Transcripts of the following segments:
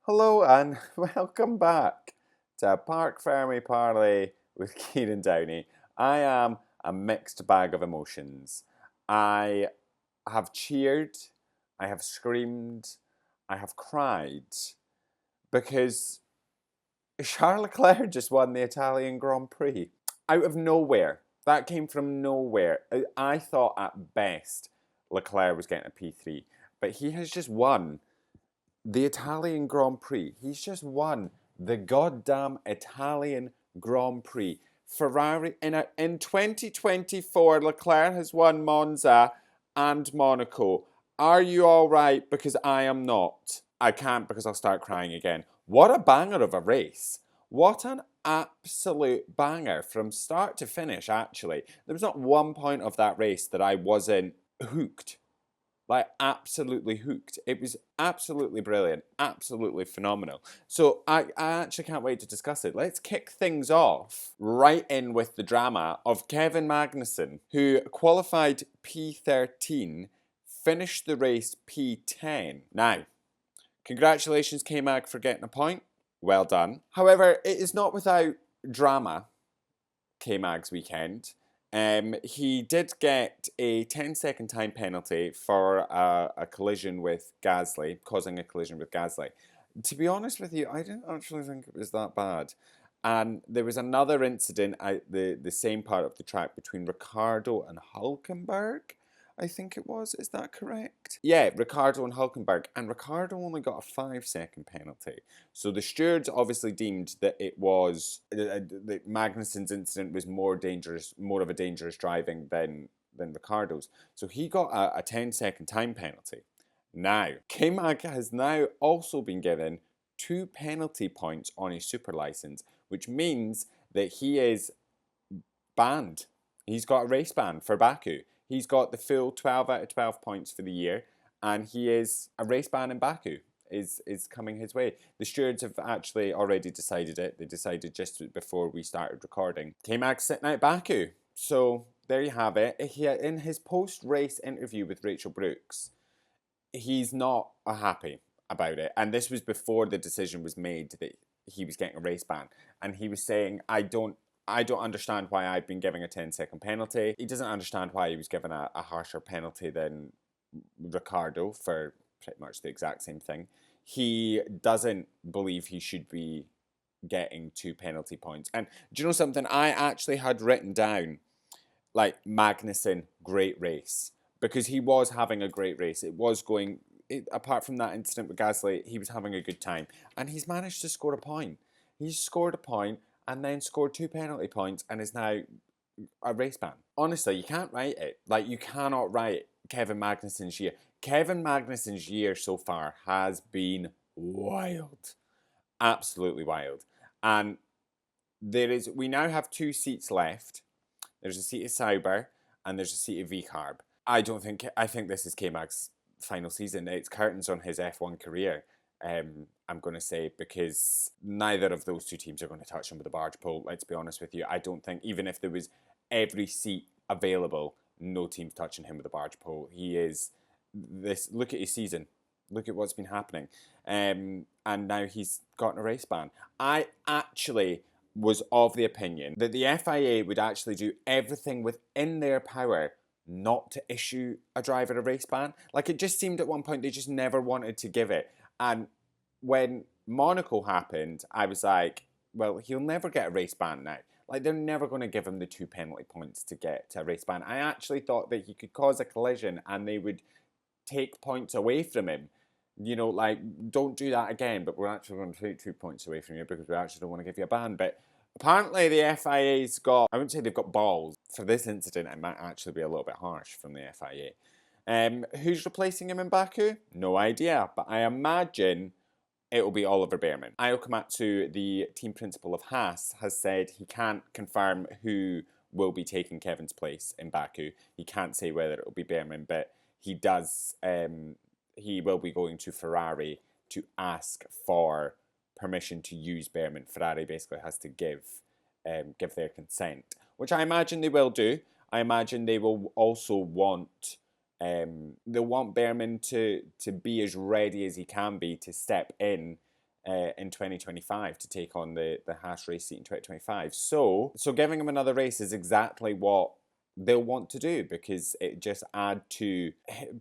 Hello and welcome back to Parc Fermé Parlay with Kieran Downey. I am a mixed bag of emotions. I have cheered, I have screamed, I have cried because Charles Leclerc just won the Italian Grand Prix. Out of nowhere. That came from nowhere. I thought at best Leclerc was getting a P3, but he has just won the Italian Grand Prix. He's just won the goddamn Italian Grand Prix. Ferrari in 2024, Leclerc has won Monza and Monaco. Are you all right? Because I am not. I can't because I'll start crying again. What a banger of a race. What an absolute banger from start to finish, actually. There was not one point of that race that I wasn't hooked. Like, absolutely hooked. It was absolutely brilliant, absolutely phenomenal. So I actually can't wait to discuss it. Let's kick things off right in with the drama of Kevin Magnussen, who qualified P13, finished the race P10. Now, congratulations, K-Mag, for getting a point. Well done. However, it is not without drama, K-Mag's weekend. He did get a 10-second time penalty for a collision with Gasly, causing a collision with Gasly. To be honest with you, I didn't actually think it was that bad. And there was another incident at the same part of the track between Ricardo and Hulkenberg, I think it was. Is that correct? Yeah, Ricardo and Hulkenberg. And Ricardo only got a 5-second penalty. So the stewards obviously deemed that it was that Magnussen's incident was more dangerous, more of a dangerous driving than Ricardo's. So he got a 10-second time penalty. Now, K-Mag has now also been given 2 penalty points on his super license, which means that he is banned. He's got a race ban for Baku. He's got the full 12 out of 12 points for the year, and he is a race ban in Baku is coming his way. The stewards have actually already decided it. They decided just before we started recording. K-Mag's sitting out Baku. So there you have it. In his post-race interview with Rachel Brooks, he's not happy about it. And this was before the decision was made that he was getting a race ban. And he was saying, I don't understand why I've been giving a 10-second penalty. He doesn't understand why he was given a harsher penalty than Ricardo for pretty much the exact same thing. He doesn't believe he should be getting 2 penalty points. And do you know something? I actually had written down, like, Magnussen, great race. Because he was having a great race. It was going, apart from that incident with Gasly, he was having a good time. And he's managed to score a point. He's scored a point and then scored 2 penalty points and is now a race ban. Honestly, you can't write it. Like, you cannot write Kevin Magnussen's year. Kevin Magnussen's year so far has been wild. Absolutely wild. And we now have 2 seats left. There's a seat of Sauber and there's a seat of VCARB. I think this is K-Mag's final season. It's curtains on his F1 career. I'm going to say, because neither of those 2 teams are going to touch him with a barge pole. Let's be honest with you. I don't think, even if there was every seat available, no team's touching him with a barge pole. He is this. Look at his season. Look at what's been happening. And now he's gotten a race ban. I actually was of the opinion that the FIA would actually do everything within their power not to issue a driver a race ban. Like, it just seemed at one point they just never wanted to give it. And when Monaco happened, I was like, well, he'll never get a race ban now. Like, they're never going to give him the 2 penalty points to get to a race ban. I actually thought that he could cause a collision and they would take points away from him. You know, like, don't do that again, but we're actually going to take 2 points away from you because we actually don't want to give you a ban. But apparently the FIA's got, I wouldn't say they've got balls. For this incident, it might actually be a little bit harsh from the FIA. Who's replacing him in Baku? No idea, but I imagine it will be Oliver Behrman. Ayo Komatsu, the team principal of Haas, has said he can't confirm who will be taking Kevin's place in Baku. He can't say whether it will be Behrman, but he does. He will be going to Ferrari to ask for permission to use Behrman. Ferrari basically has to give their consent, which I imagine they will do. I imagine they will also want they'll want Behrman to be as ready as he can be to step in in 2025 to take on the Haas race seat in 2025. So giving him another race is exactly what they'll want to do, because it just add to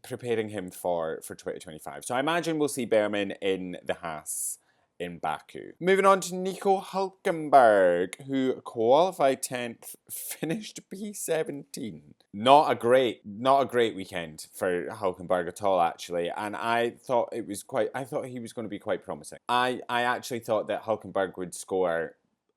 preparing him for 2025. So I imagine we'll see Behrman in the Haas in Baku. Moving on to Nico Hülkenberg, who qualified 10th, finished P17. Not a great weekend for Hülkenberg at all, actually. And I thought he was going to be quite promising. I actually thought that Hülkenberg would score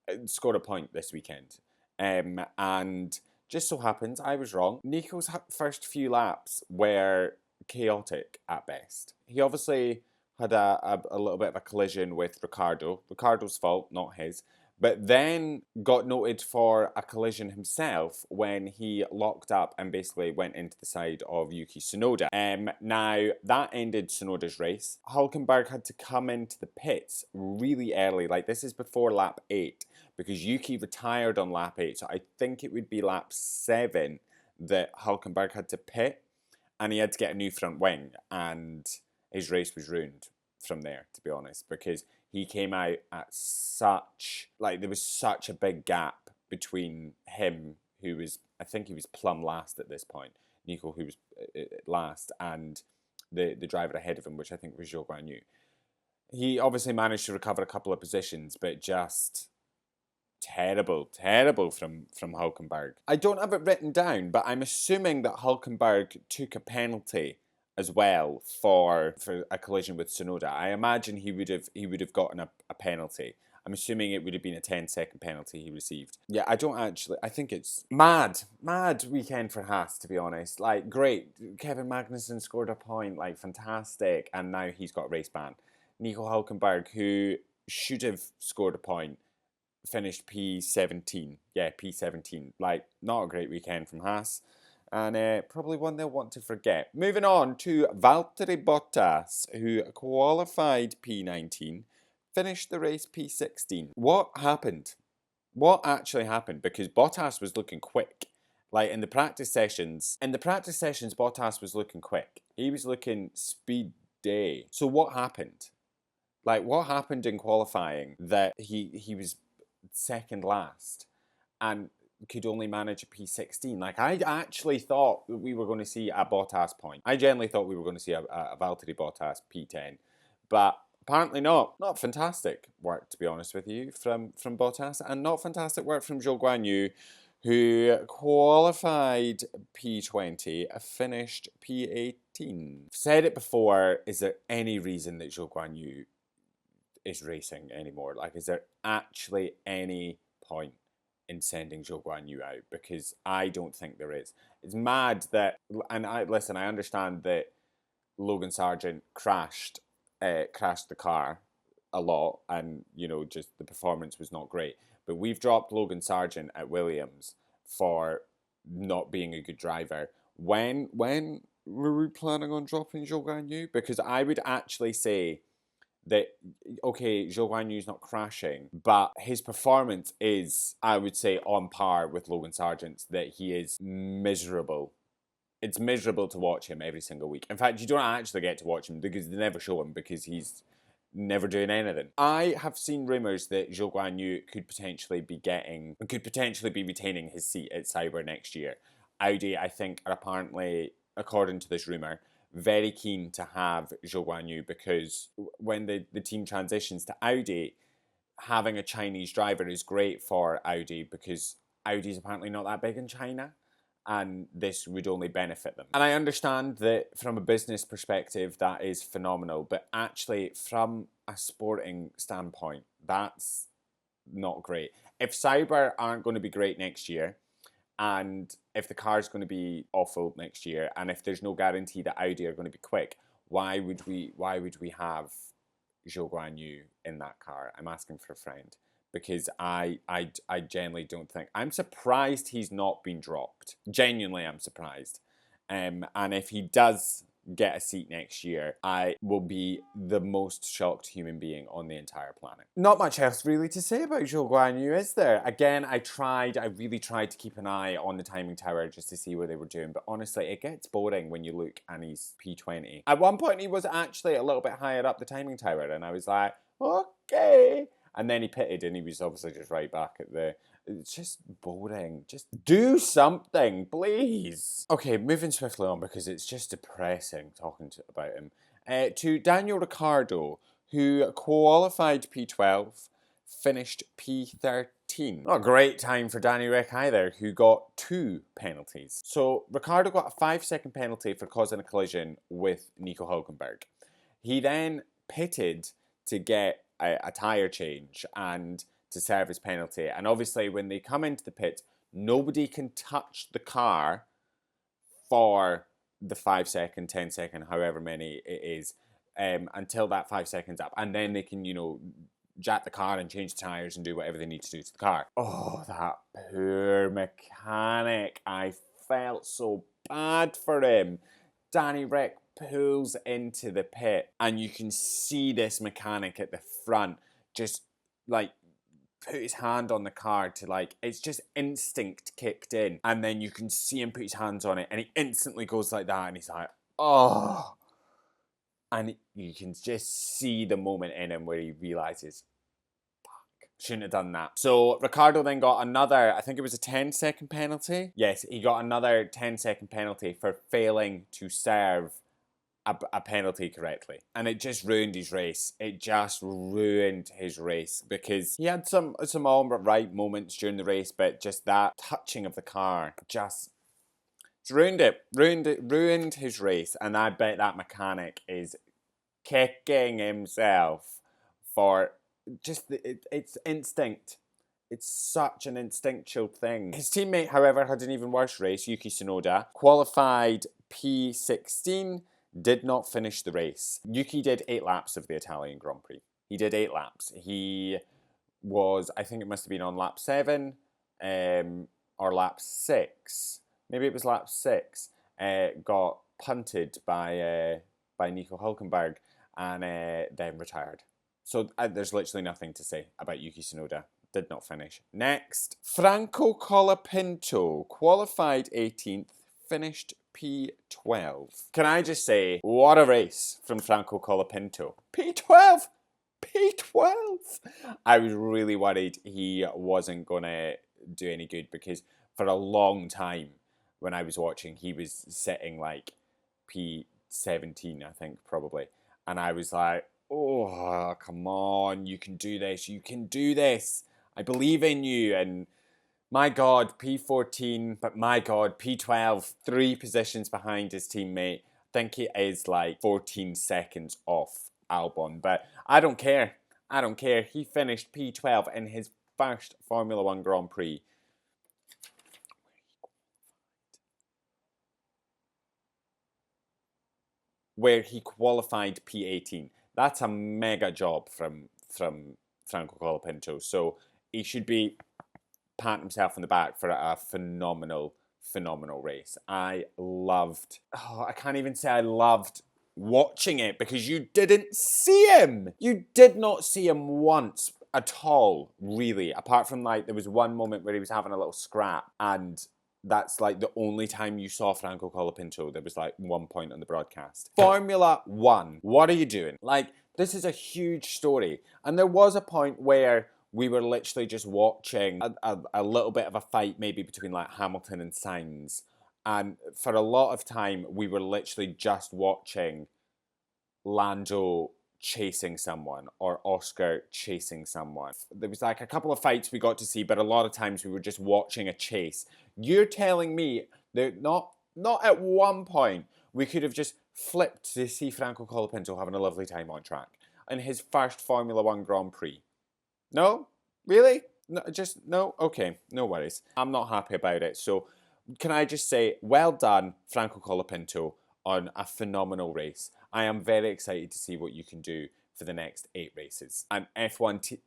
a point this weekend. And just so happens I was wrong. Nico's first few laps were chaotic at best. He obviously had a little bit of a collision with Ricciardo. Ricciardo's fault, not his. But then got noted for a collision himself when he locked up and basically went into the side of Yuki Tsunoda. Now, that ended Tsunoda's race. Hülkenberg had to come into the pits really early. Like, this is before lap 8, because Yuki retired on lap 8. So I think it would be lap 7 that Hülkenberg had to pit. And he had to get a new front wing. And his race was ruined from there, to be honest, because he came out at there was such a big gap between him, who was, I think he was plumb last at this point, Nico, who was last, and the driver ahead of him, which I think was Zhou Guanyu. He obviously managed to recover a couple of positions, but just terrible from Hülkenberg. I don't have it written down, but I'm assuming that Hülkenberg took a penalty as well for a collision with Tsunoda. I imagine he would have gotten a penalty. I'm assuming it would have been a 10-second penalty he received. Yeah, I think it's mad weekend for Haas, to be honest. Like, great, Kevin Magnussen scored a point, like, fantastic, and now he's got race ban. Nico Hülkenberg, who should have scored a point, finished P17. Yeah, P17. Like, not a great weekend from Haas. And probably one they'll want to forget. Moving on to Valtteri Bottas, who qualified P19, finished the race P16. What happened? What actually happened? Because Bottas was looking quick. Like, in the practice sessions, Bottas was looking quick. He was looking speed day. So what happened? Like, what happened in qualifying that he was second last and could only manage a P16? Like, I actually thought that we were going to see a Bottas point. I generally thought we were going to see a Valtteri Bottas P10, but apparently not. Not fantastic work, to be honest with you, from Bottas, and not fantastic work from Zhou Guanyu, who qualified P20, finished P18. I've said it before, is there any reason that Zhou Guanyu is racing anymore? Like, is there actually any point in sending Zhou Guanyu out? Because I don't think there is. It's mad that, and I understand that Logan Sargent crashed the car a lot, and just the performance was not great. But we've dropped Logan Sargent at Williams for not being a good driver. When were we planning on dropping Zhou Guanyu? Because I would actually say that, okay, Zhou Guanyu's not crashing, but his performance is, I would say, on par with Logan Sargent's, that he is miserable. It's miserable to watch him every single week. In fact, you don't actually get to watch him because they never show him, because he's never doing anything. I have seen rumours that Zhou Guanyu could potentially be retaining his seat at Sauber next year. Audi, I think, are apparently, according to this rumour, very keen to have Zhou Guanyu, because when the team transitions to Audi, having a Chinese driver is great for Audi, because Audi's apparently not that big in China, and this would only benefit them. And I understand that from a business perspective, that is phenomenal, but actually from a sporting standpoint, that's not great. If Sauber aren't going to be great next year, and if the car's going to be awful next year, and if there's no guarantee that Audi are going to be quick, why would we have Zhou Guanyu in that car? I'm asking for a friend, because I genuinely don't think. I'm surprised he's not been dropped. Genuinely, I'm surprised. And if he does get a seat next year, I will be the most shocked human being on the entire planet. Not much else really to say about Zhou Guanyu, is there? Again, I really tried to keep an eye on the timing tower just to see what they were doing, but honestly, it gets boring when you look and he's P20. At one point, he was actually a little bit higher up the timing tower, and I was like, okay. And then he pitted and he was obviously just right back at the... It's just boring. Just do something, please. Okay, moving swiftly on because it's just depressing talking about him. To Daniel Ricciardo, who qualified P12, finished P13. Not a great time for Danny Rick either, who got 2 penalties. So Ricciardo got a 5-second penalty for causing a collision with Nico Hülkenberg. He then pitted to get a tyre change and to serve his penalty. And obviously when they come into the pit, nobody can touch the car for the 5-second, 10-second, however many it is, until that 5 seconds up. And then they can, jack the car and change the tyres and do whatever they need to do to the car. Oh, that poor mechanic. I felt so bad for him. Danny Rick pulls into the pit and you can see this mechanic at the front just like put his hand on the car to it's just instinct kicked in, and then you can see him put his hands on it and he instantly goes like that and he's like, oh. And you can just see the moment in him where he realises, fuck, shouldn't have done that. So Ricciardo then got another, I think it was a 10-second penalty. Yes, he got another 10-second penalty for failing to serve a penalty correctly. And it just ruined his race. It just ruined his race because he had some all right moments during the race, but just that touching of the car just ruined it. Ruined his race. And I bet that mechanic is kicking himself for just it's instinct. It's such an instinctual thing. His teammate, however, had an even worse race. Yuki Tsunoda qualified P16, did not finish the race. Yuki did 8 laps of the Italian Grand Prix. He did 8 laps. He was, I think it must have been on lap 7 or lap 6. Maybe it was lap 6. Got punted by Nico Hülkenberg and then retired. So there's literally nothing to say about Yuki Tsunoda. Did not finish. Next, Franco Colapinto qualified 18th, finished P12. Can I just say, what a race from Franco Colapinto. P12! P12! I was really worried he wasn't going to do any good because for a long time when I was watching, he was sitting like P17, I think, probably. And I was like, oh, come on, you can do this, you can do this. I believe in you. And my God, P14, but my God, P12, 3 positions behind his teammate. I think he is like 14 seconds off Albon, but I don't care. I don't care. He finished P12 in his first Formula One Grand Prix. Where he qualified P18. That's a mega job from Franco Colapinto. So he should be patting himself on the back for a phenomenal race. I can't even say I loved watching it because you didn't see him. You did not see him once at all, really. Apart from there was one moment where he was having a little scrap and that's the only time you saw Franco Colapinto. There was one point on the broadcast. Formula One, what are you doing? This is a huge story. And there was a point where we were literally just watching a little bit of a fight maybe between Hamilton and Sainz. And for a lot of time, we were literally just watching Lando chasing someone or Oscar chasing someone. There was a couple of fights we got to see, but a lot of times we were just watching a chase. You're telling me that not at one point we could have just flipped to see Franco Colapinto having a lovely time on track in his first Formula One Grand Prix? No? Really? No, no? Okay, no worries. I'm not happy about it. So can I just say, well done, Franco Colapinto, on a phenomenal race. I am very excited to see what you can do for the next 8 races. And F1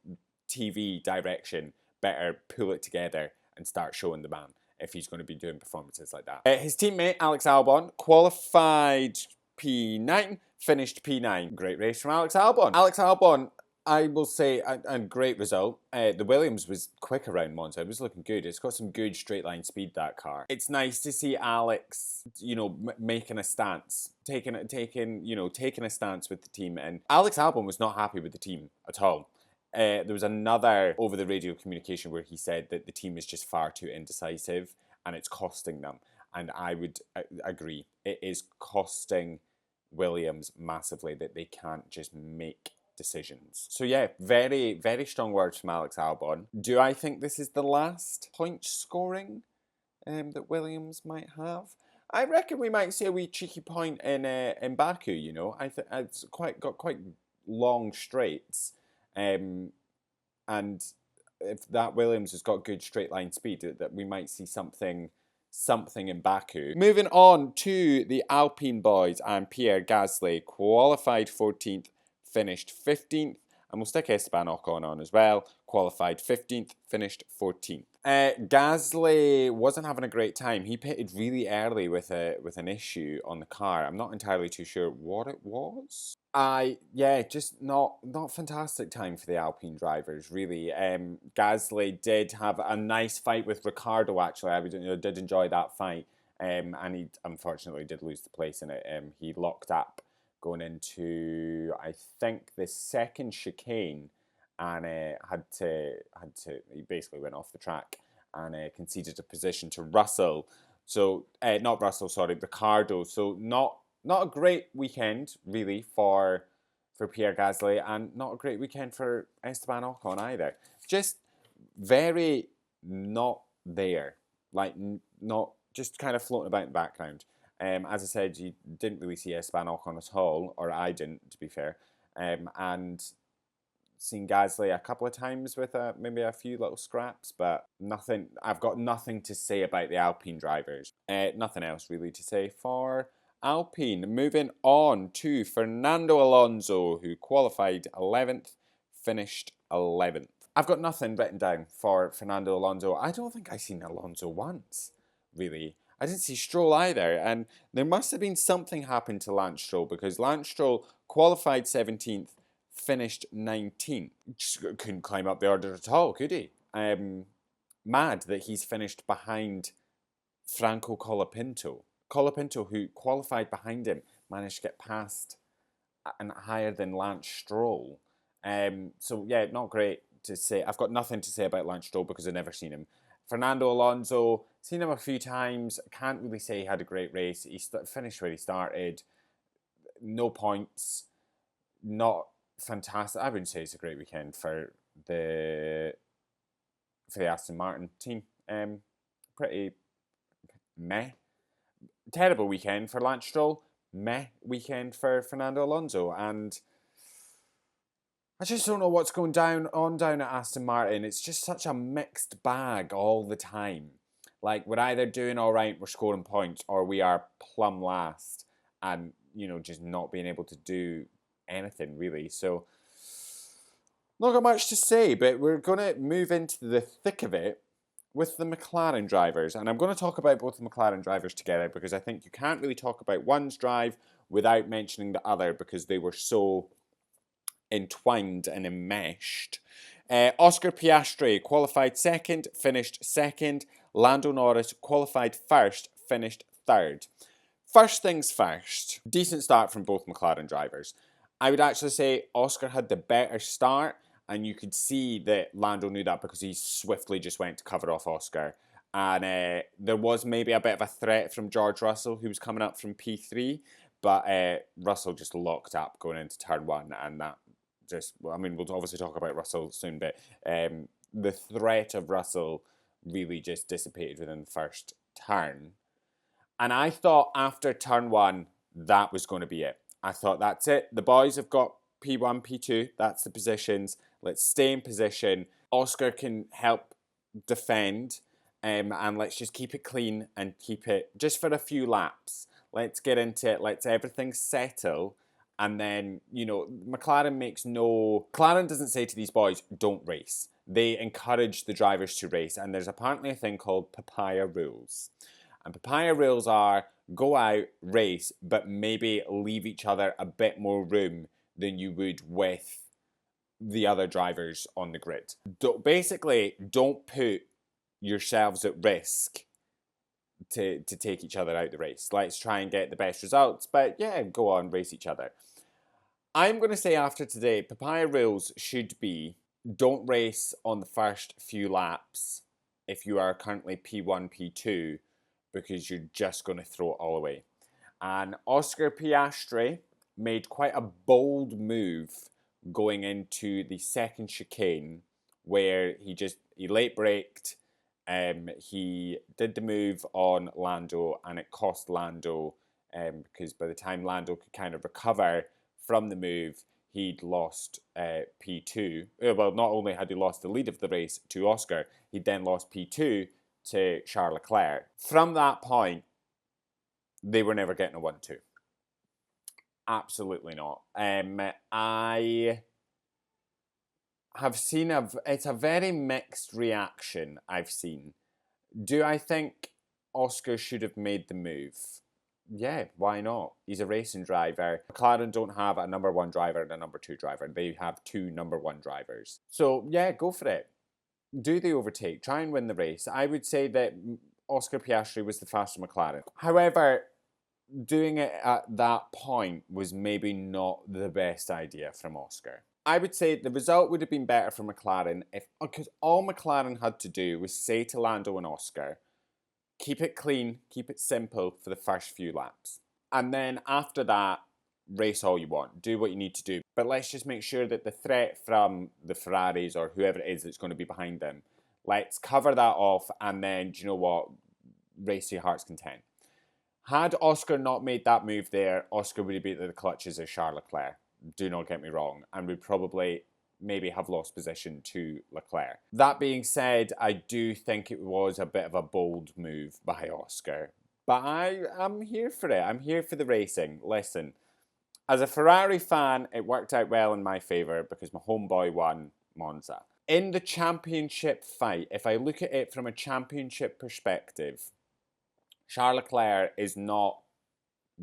TV direction better pull it together and start showing the man if he's going to be doing performances like that. His teammate, Alex Albon, qualified P9, finished P9. Great race from Alex Albon. Alex Albon, I will say, a great result. The Williams was quick around Monza. It was looking good. It's got some good straight line speed, that car. It's nice to see Alex, making a stance, taking a stance with the team. And Alex Albon was not happy with the team at all. There was another over the radio communication where he said that the team is just far too indecisive and it's costing them. And I would agree. It is costing Williams massively that they can't just make decisions. So yeah, very, very strong words from Alex Albon. Do I think this is the last point scoring that Williams might have? I reckon we might see a wee cheeky point in Baku. You know, I think it's got quite long straights, and if that Williams has got good straight line speed, that we might see something in Baku. Moving on to the Alpine boys, and Pierre Gasly qualified 14th, finished 15th, and we'll stick Esteban Ocon on as well. Qualified 15th, finished 14th. Gasly wasn't having a great time. He pitted really early with an issue on the car. I'm not entirely too sure what it was. Just not fantastic time for the Alpine drivers, really. Gasly did have a nice fight with Ricciardo, actually. I did enjoy that fight, and he unfortunately did lose the place in it. He locked up going into, I think, the second chicane, and he basically went off the track and conceded a position to Russell. So not Russell, sorry, Ricciardo. So not a great weekend really for Pierre Gasly, and not a great weekend for Esteban Ocon either. Just very not there, like not just kind of floating about in the background. As I said, you didn't really see Esteban Ocon at all, or I didn't, to be fair. And seen Gasly a couple of times with maybe a few little scraps, but nothing. I've got nothing to say about the Alpine drivers. Nothing else really to say for Alpine. Moving on to Fernando Alonso, who qualified 11th, finished 11th. I've got nothing written down for Fernando Alonso. I don't think I've seen Alonso once, really. I didn't see Stroll either, and there must have been something happen to Lance Stroll, because Lance Stroll qualified 17th, finished 19th. Just couldn't climb up the order at all, could he? Mad that he's finished behind Franco Colapinto. Colapinto, who qualified behind him, managed to get past and higher than Lance Stroll. So yeah, not great to say. I've got nothing to say about Lance Stroll because I've never seen him. Fernando Alonso, seen him a few times. Can't really say he had a great race. He finished where he started. No points. Not fantastic. I wouldn't say it's a great weekend for the Aston Martin team. Pretty meh. Terrible weekend for Lance Stroll. Meh weekend for Fernando Alonso. And I just don't know what's going down at Aston Martin. It's just such a mixed bag all the time. Like, we're either doing all right, we're scoring points, or we are plumb last and, just not being able to do anything, really. So, not got much to say, but we're going to move into the thick of it with the McLaren drivers. And I'm going to talk about both the McLaren drivers together, because I think you can't really talk about one's drive without mentioning the other, because they were so entwined and enmeshed. Oscar Piastri qualified second, finished second. Lando Norris qualified first, finished third. First things first, decent start from both McLaren drivers. I would actually say Oscar had the better start, and you could see that Lando knew that because he swiftly just went to cover off Oscar. And there was maybe a bit of a threat from George Russell, who was coming up from P3, but Russell just locked up going into turn one, and that we'll obviously talk about Russell soon, but the threat of Russell really just dissipated within the first turn. And I thought after turn one, that was going to be it. I thought, that's it. The boys have got P1, P2. That's the positions. Let's stay in position. Oscar can help defend, and let's just keep it clean and keep it just for a few laps. Let's get into it. Let's everything settle. And then, McLaren doesn't say to these boys, don't race. They encourage the drivers to race. And there's apparently a thing called papaya rules. And papaya rules are go out, race, but maybe leave each other a bit more room than you would with the other drivers on the grid. Basically, don't put yourselves at risk to take each other out the race. Let's try and get the best results, but yeah, go on, race each other. I'm going to say after today, papaya rules should be don't race on the first few laps if you are currently P1, P2, because you're just going to throw it all away. And Oscar Piastri made quite a bold move going into the second chicane, where he late braked. He did the move on Lando, and it cost Lando, because by the time Lando could kind of recover from the move, he'd lost P2. Well, not only had he lost the lead of the race to Oscar, he then lost P2 to Charles Leclerc. From that point, they were never getting a 1-2. Absolutely not. I have seen it's a very mixed reaction I've seen. Do I think Oscar should have made the move? Yeah, why not? He's a racing driver. McLaren don't have a number one driver and a number two driver. They have two number one drivers. So yeah, go for it. Do the overtake. Try and win the race. I would say that Oscar Piastri was the faster McLaren. However, doing it at that point was maybe not the best idea from Oscar. I would say the result would have been better for McLaren because all McLaren had to do was say to Lando and Oscar, keep it clean, keep it simple for the first few laps. And then after that, race all you want. Do what you need to do. But let's just make sure that the threat from the Ferraris or whoever it is that's going to be behind them, let's cover that off, and then, do you know what? Race to your heart's content. Had Oscar not made that move there, Oscar would have beat the clutches of Charles Leclerc. Do not get me wrong. And would probably maybe have lost position to Leclerc. That being said, I do think it was a bit of a bold move by Oscar. But I'm here for it. I'm here for the racing. Listen, as a Ferrari fan, it worked out well in my favour because my homeboy won Monza. In the championship fight, if I look at it from a championship perspective, Charles Leclerc is not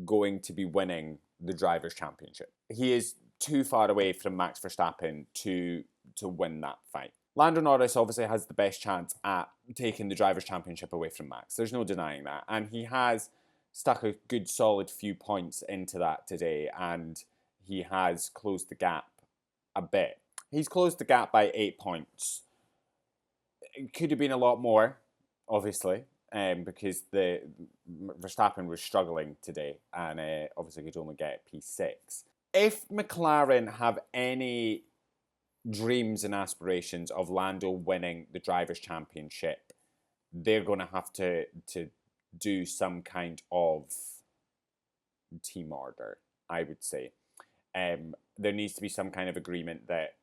going to be winning the Drivers' Championship. He is too far away from Max Verstappen to win that fight. Lando Norris obviously has the best chance at taking the Drivers' Championship away from Max. There's no denying that. And he has stuck a good solid few points into that today, and he has closed the gap a bit. He's closed the gap by 8 points. It could have been a lot more, obviously, because the Verstappen was struggling today, and obviously could only get P6. If McLaren have any dreams and aspirations of Lando winning the Drivers' Championship, they're going to have to do some kind of team order, I would say. There needs to be some kind of agreement that,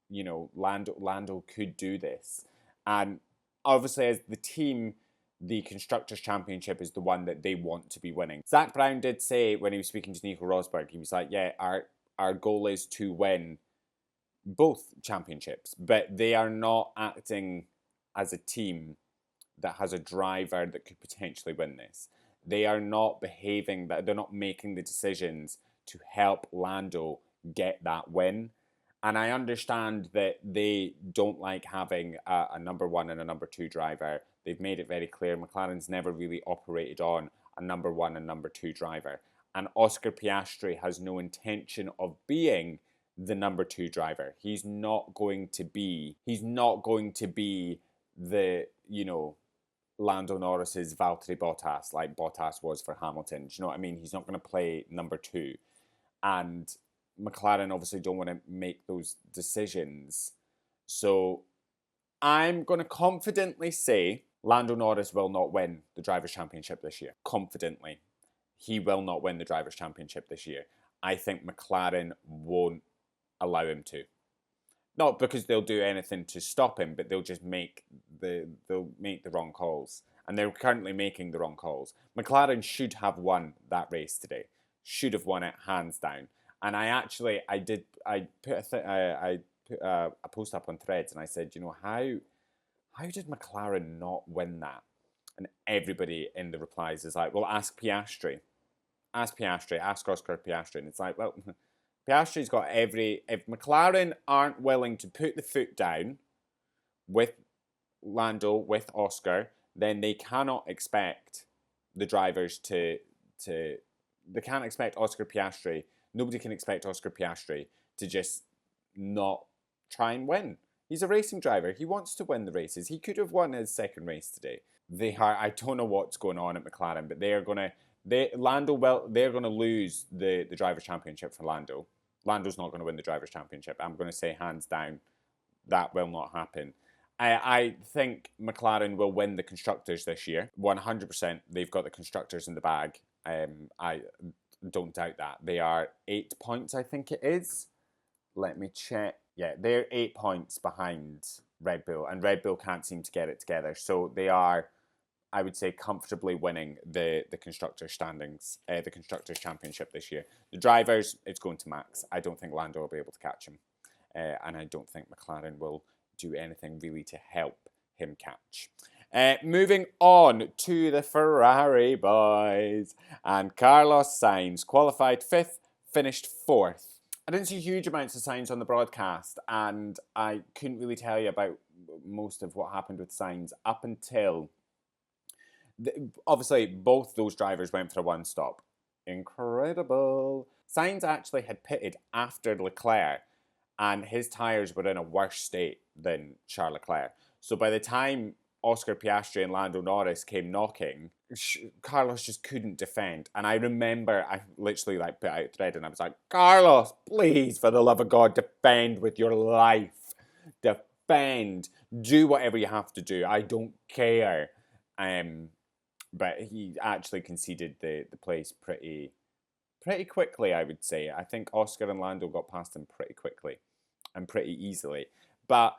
you know, Lando could do this. And obviously, as the team, the Constructors' Championship is the one that they want to be winning. Zach Brown did say when he was speaking to Nico Rosberg, he was like, yeah, our goal is to win both championships, but they are not acting as a team that has a driver that could potentially win this. They are not behaving, that they're not making the decisions to help Lando get that win. And I understand that they don't like having a number one and a number two driver. They've made it very clear McLaren's never really operated on a number one and number two driver. And Oscar Piastri has no intention of being the number two driver. He's not going to be the, you know, Lando Norris's Valtteri Bottas, like Bottas was for Hamilton. Do you know what I mean? He's not going to play number two. And McLaren obviously don't want to make those decisions. So I'm going to confidently say Lando Norris will not win the Drivers' Championship this year. Confidently. He will not win the Drivers' Championship this year. I think McLaren won't allow him to. Not because they'll do anything to stop him, but they'll just make the wrong calls. And they're currently making the wrong calls. McLaren should have won that race today. Should have won it hands down. And I put a post up on Threads, and I said, you know, how did McLaren not win that? And everybody in the replies is like, well, ask Piastri. Ask Piastri. Ask Oscar Piastri. And it's like, well, Piastri's got if McLaren aren't willing to put the foot down with Lando, with Oscar, then they cannot expect the drivers they can't expect Oscar Piastri. Nobody can expect Oscar Piastri to just not try and win. He's a racing driver. He wants to win the races. He could have won his second race today. I don't know what's going on at McLaren, but they're gonna lose the drivers' championship for Lando. Lando's not going to win the drivers' championship. I'm going to say hands down that will not happen. I think McLaren will win the constructors this year. 100%. They've got the constructors in the bag. I don't doubt that. They are 8 points, I think it is. Let me check. Yeah, they're 8 points behind Red Bull, and Red Bull can't seem to get it together. So they are, I would say, comfortably winning the constructors standings, the constructors championship this year. The drivers, it's going to Max. I don't think Lando will be able to catch him, and I don't think McLaren will do anything really to help him catch. Moving on to the Ferrari boys, and Carlos Sainz qualified 5th, finished 4th. I didn't see huge amounts of Sainz on the broadcast, and I couldn't really tell you about most of what happened with Sainz up until... Obviously, both those drivers went for a one-stop. Incredible. Sainz actually had pitted after Leclerc, and his tyres were in a worse state than Charles Leclerc. So by the time Oscar Piastri and Lando Norris came knocking, Carlos just couldn't defend. And I remember I literally put out a thread and I was like, Carlos, please, for the love of God, defend with your life. Defend. Do whatever you have to do. I don't care. But he actually conceded the place pretty quickly, I would say. I think Oscar and Lando got past him pretty quickly and pretty easily. But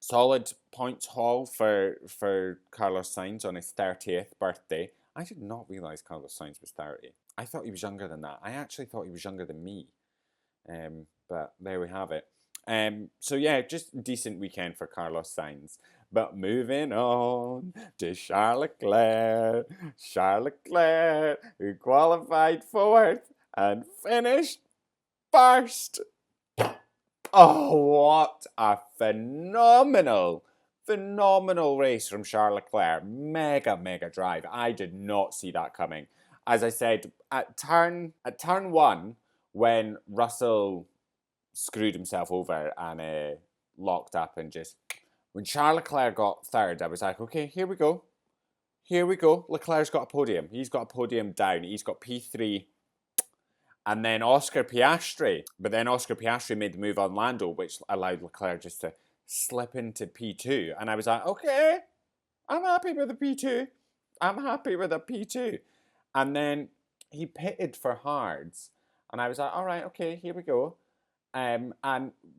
solid points haul for Carlos Sainz on his 30th birthday. I did not realise Carlos Sainz was 30. I thought he was younger than that. I actually thought he was younger than me. But there we have it. So yeah, just a decent weekend for Carlos Sainz. But moving on to Charles Leclerc. Charles Leclerc, who qualified 4th and finished 1st. Oh, what a phenomenal race from Charles Leclerc. Mega drive. I did not see that coming. As I said, at turn 1, when Russell screwed himself over and locked up and just... When Charles Leclerc got 3rd, I was like, okay, here we go. Leclerc's got a podium. He's got a podium down. He's got P3. And then Oscar Piastri. But then Oscar Piastri made the move on Lando, which allowed Leclerc just to slip into P2. And I was like, okay, I'm happy with a P2. And then he pitted for hards. And I was like, all right, okay, here we go. And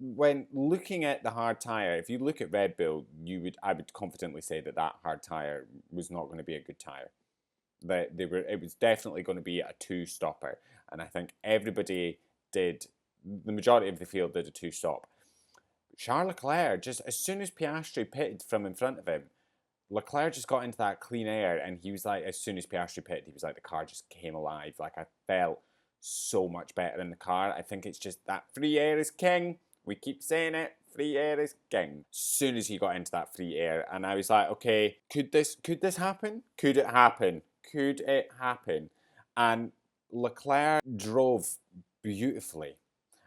when looking at the hard tyre, if you look at Red Bull, I would confidently say that hard tyre was not going to be a good tyre. It was definitely going to be a 2-stopper. And I think the majority of the field did a 2-stop. Charles Leclerc, just as soon as Piastri pitted from in front of him, Leclerc just got into that clean air, and he was like, as soon as Piastri pitted, he was like, the car just came alive. Like, I felt so much better in the car. I think it's just that free air is king. We keep saying it. Free air is king. As soon as he got into that free air, and I was like, okay, could this happen? Could it happen? And Leclerc drove beautifully.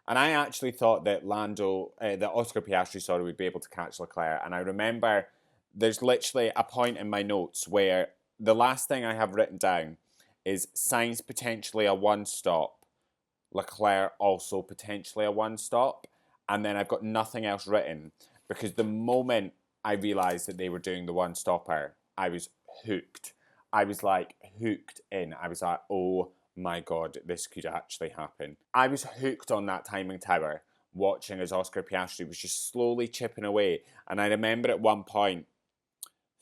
And I actually thought that Oscar Piastri, would be able to catch Leclerc. And I remember there's literally a point in my notes where the last thing I have written down is Sainz potentially a one-stop, Leclerc also potentially a one-stop, and then I've got nothing else written, because the moment I realised that they were doing the one-stopper, I was hooked. I was like hooked in. I was like, oh my God, this could actually happen. I was hooked on that timing tower, watching as Oscar Piastri was just slowly chipping away, and I remember at one point,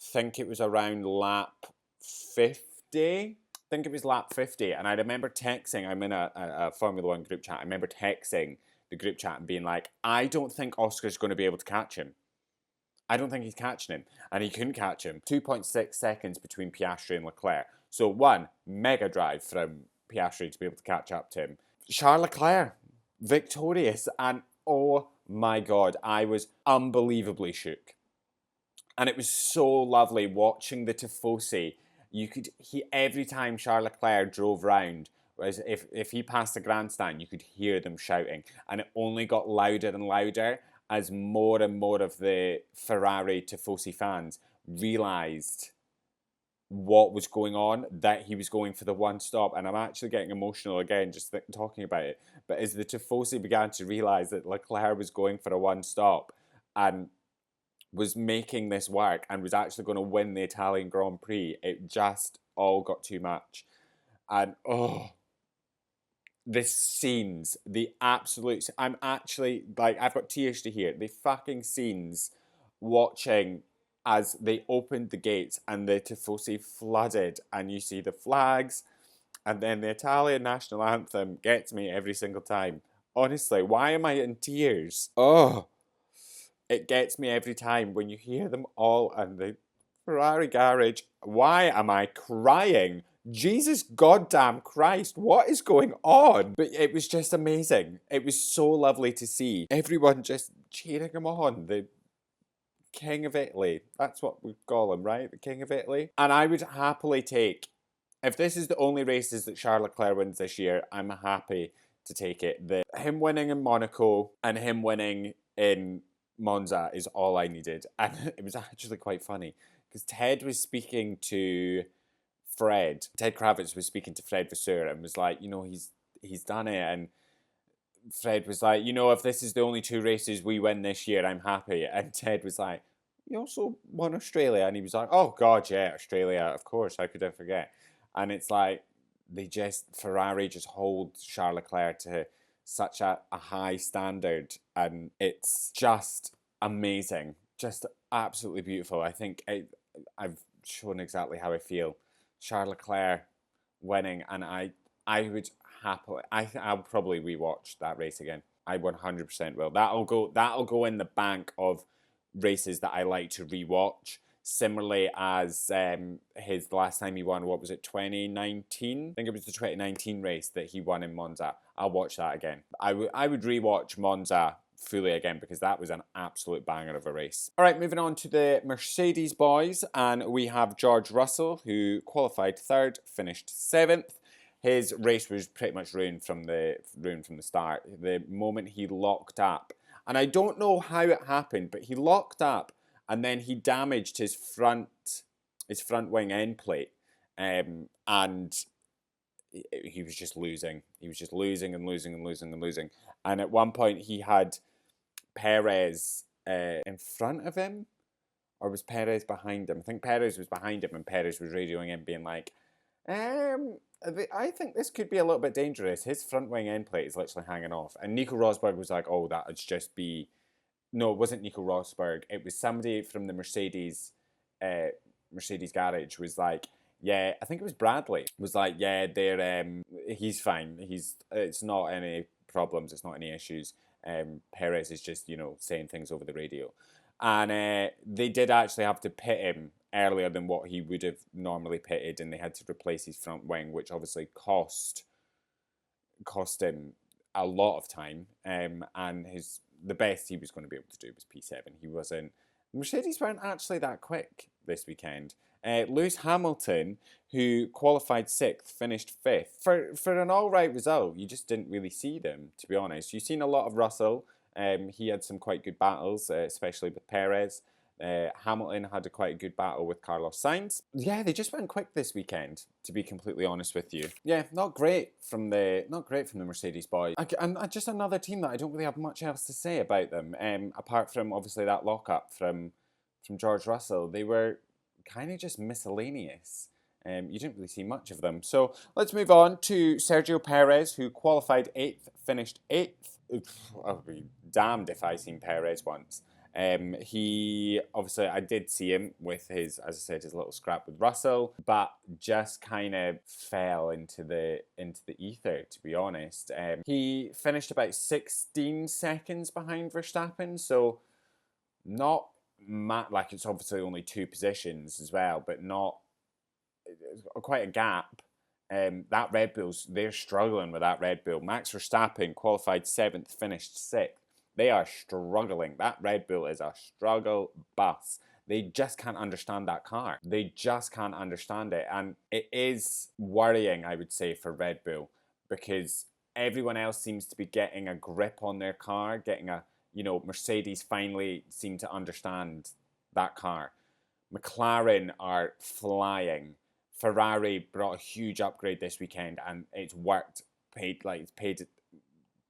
think it was around lap 50, and I remember texting, I'm in a Formula 1 group chat, I remember texting the group chat and being like, I don't think Oscar's going to be able to catch him. I don't think he's catching him. And he couldn't catch him. 2.6 seconds between Piastri and Leclerc. So one, mega drive from Piastri to be able to catch up to him. Charles Leclerc, victorious. And oh my God, I was unbelievably shook. And it was so lovely watching the Tifosi. Every time Charles Leclerc drove round, whereas if he passed the grandstand, you could hear them shouting, and it only got louder and louder. as more and more of the Ferrari Tifosi fans realised what was going on, that he was going for the one stop. And I'm actually getting emotional again just talking about it. But as the Tifosi began to realise that Leclerc was going for a one stop and was making this work and was actually going to win the Italian Grand Prix, it just all got too much. And the scenes, the absolute, I'm actually, like, I've got tears to hear. The fucking scenes watching as they opened the gates and the Tifosi flooded, and you see the flags, and then the Italian national anthem gets me every single time. Honestly, why am I in tears? It gets me every time when you hear them all and the Ferrari garage. Why am I crying? Jesus goddamn Christ, what is going on? But it was just amazing. It was so lovely to see everyone just cheering him on. The King of Italy. That's what we call him, right? The King of Italy. And I would happily take, if this is the only races that Charles Leclerc wins this year, I'm happy to take it. Him winning in Monaco and him winning in Monza is all I needed. And it was actually quite funny because Ted was speaking to Ted Kravitz was speaking to Fred Vasseur and was like, he's done it. And Fred was like, if this is the only 2 races we win this year, I'm happy. And Ted was like, you also won Australia. And he was like, oh God, yeah, Australia, of course, how could I forget? And it's like, Ferrari just hold Charles Leclerc to such a high standard. And it's just amazing. Just absolutely beautiful. I think I've shown exactly how I feel. Charles Leclerc winning, and I would happily, I'll probably rewatch that race again. I 100% will. That'll go in the bank of races that I like to rewatch. Similarly as the last time he won, what was it, 2019? I think it was the 2019 race that he won in Monza. I'll watch that again. I would rewatch Monza fully again because that was an absolute banger of a race. All right, moving on to the Mercedes boys, and we have George Russell, who qualified 3rd, finished 7th. His race was pretty much ruined from the start. The moment he locked up, and I don't know how it happened, but he locked up and then he damaged his front wing end plate, and he was just losing. He was just losing and losing and losing and losing. And at one point he had Perez in front of him, or was Perez behind him? I think Perez was behind him, and Perez was radioing him, being like, I think this could be a little bit dangerous. His front wing end plate is literally hanging off. And Nico Rosberg was like, oh, that would just be... No, it wasn't Nico Rosberg. It was somebody from the Mercedes garage was like, yeah, I think it was Bradley, was like, yeah, he's fine. It's not any problems. It's not any issues. Perez is just, saying things over the radio. And they did actually have to pit him earlier than what he would have normally pitted, and they had to replace his front wing, which obviously cost him a lot of time. And the best he was going to be able to do was P7. He wasn't. Mercedes weren't actually that quick this weekend. Lewis Hamilton, who qualified 6th, finished 5th. For an all-right result, you just didn't really see them, to be honest. You've seen a lot of Russell. He had some quite good battles, especially with Perez. Hamilton had quite a good battle with Carlos Sainz. Yeah, they just went quick this weekend, to be completely honest with you. Yeah, not great from the Mercedes boys. And just another team that I don't really have much else to say about them, apart from obviously that lockup from George Russell. They were kind of just miscellaneous. You didn't really see much of them. So let's move on to Sergio Perez, who qualified 8th, finished 8th. I'll be damned if I seen Perez once. He obviously, I did see him with his little scrap with Russell, but just kind of fell into the ether, to be honest. He finished about 16 seconds behind Verstappen, so not like, it's obviously only 2 positions as well, but not quite a gap. That Red Bull's, they're struggling with that Red Bull. Max Verstappen qualified 7th, finished 6th. They are struggling. That Red Bull is a struggle bus. They just can't understand that car. They just can't understand it. And it is worrying, I would say, for Red Bull, because everyone else seems to be getting a grip on their car, getting a Mercedes finally seem to understand that car. McLaren are flying. Ferrari brought a huge upgrade this weekend, and it's worked. It's paid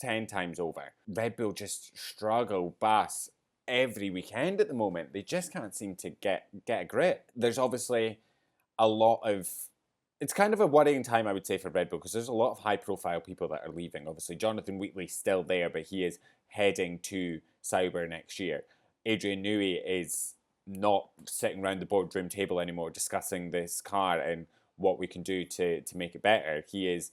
10 times over. Red Bull just struggle bass every weekend at the moment. They just can't seem to get a grip. There's obviously a lot of... It's kind of a worrying time, I would say, for Red Bull, because there's a lot of high-profile people that are leaving. Obviously, Jonathan Wheatley's still there, but he is heading to Sauber next year. Adrian Newey is not sitting around the boardroom table anymore discussing this car and what we can do to make it better. He is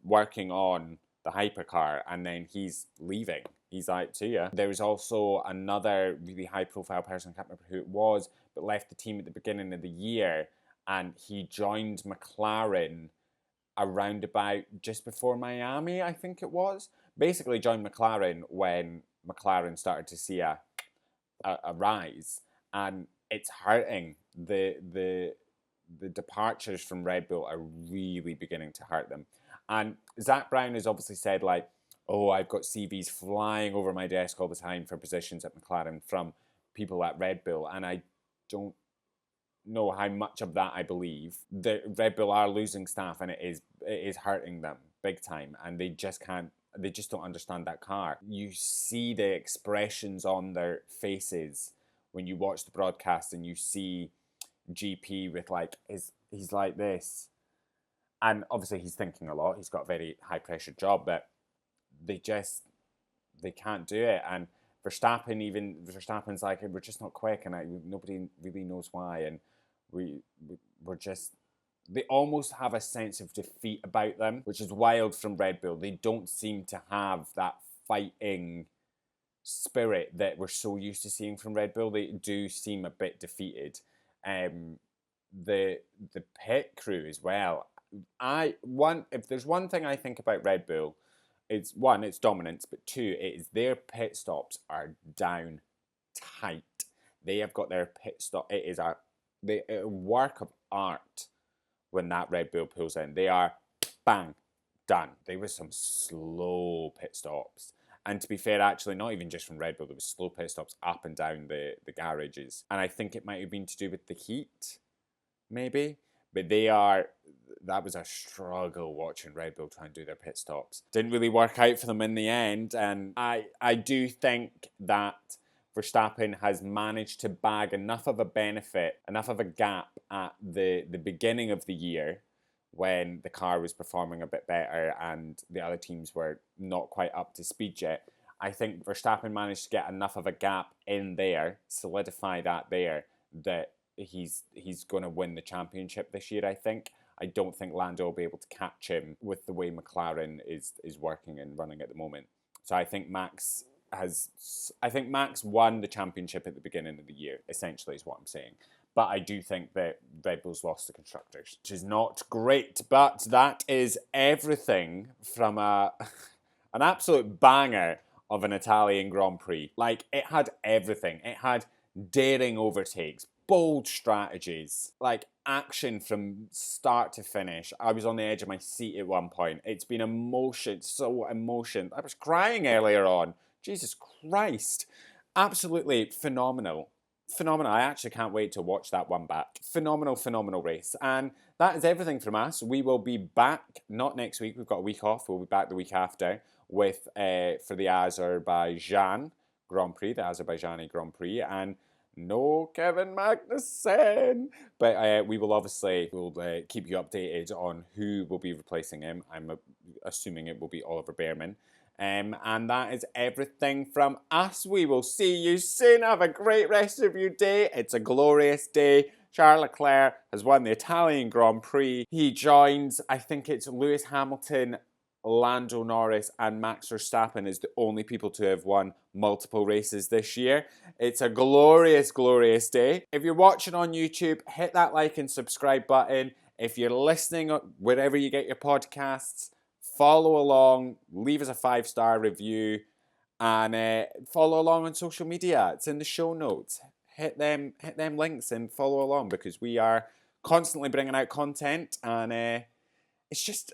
working on the hypercar, and then he's leaving. He's out to you. There was also another really high-profile person, I can't remember who it was, but left the team at the beginning of the year, and he joined McLaren around about just before Miami, I think it was. Basically joined McLaren when McLaren started to see a rise, and it's hurting. The departures from Red Bull are really beginning to hurt them. And Zach Brown has obviously said, like, oh, I've got CVs flying over my desk all the time for positions at McLaren from people at Red Bull, and I don't know how much of that I believe. The Red Bull are losing staff, and it is hurting them big time, and they just don't understand that car. You see the expressions on their faces when you watch the broadcast, and you see GP with he's like this, and obviously he's thinking a lot. He's got a very high pressure job, but they can't do it. And Verstappen's like, we're just not quick, and nobody really knows why, and we're just... They almost have a sense of defeat about them, which is wild from Red Bull. They don't seem to have that fighting spirit that we're so used to seeing from Red Bull. They do seem a bit defeated. The pit crew as well. If there's one thing I think about Red Bull, it's one, it's dominance, but two, it is their pit stops are down tight. They have got their pit stop. It is a work of art when that Red Bull pulls in. They are bang, done. There was some slow pit stops. And to be fair, actually, not even just from Red Bull, there was slow pit stops up and down the garages. And I think it might have been to do with the heat, maybe. But that was a struggle watching Red Bull try and do their pit stops. Didn't really work out for them in the end. And I do think that Verstappen has managed to bag enough of a benefit, enough of a gap at the beginning of the year when the car was performing a bit better and the other teams were not quite up to speed yet. I think Verstappen managed to get enough of a gap in there, solidify that he's going to win the championship this year, I think. I don't think Lando will be able to catch him with the way McLaren is working and running at the moment. So I think Max won the championship at the beginning of the year, essentially, is what I'm saying. But I do think that Red Bull's lost the constructors, which is not great. But that is everything from an absolute banger of an Italian Grand Prix. Like, it had everything. It had daring overtakes, bold strategies, like action from start to finish. I was on the edge of my seat at one point. It's been emotion. I was crying earlier on. Jesus Christ. Absolutely phenomenal. Phenomenal. I actually can't wait to watch that one back. Phenomenal race. And that is everything from us. We will be back, not next week. We've got a week off. We'll be back the week after with for the Azerbaijan Grand Prix, the Azerbaijani Grand Prix. And no Kevin Magnussen. But we will obviously keep you updated on who will be replacing him. I'm assuming it will be Oliver Bearman. And that is everything from us. We will see you soon. Have a great rest of your day. It's a glorious day. Charles Leclerc has won the Italian Grand Prix. He joins, I think it's Lewis Hamilton, Lando Norris and Max Verstappen as the only people to have won multiple races this year. It's a glorious day. If you're watching on YouTube, hit that like and subscribe button. If you're listening wherever you get your podcasts, follow along, leave us a 5-star review, and follow along on social media. It's in the show notes. Hit them links and follow along, because we are constantly bringing out content, and it's just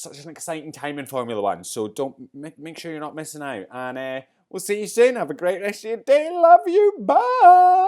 such an exciting time in Formula One. So don't make sure you're not missing out. And We'll see you soon. Have a great rest of your day. Love you. Bye.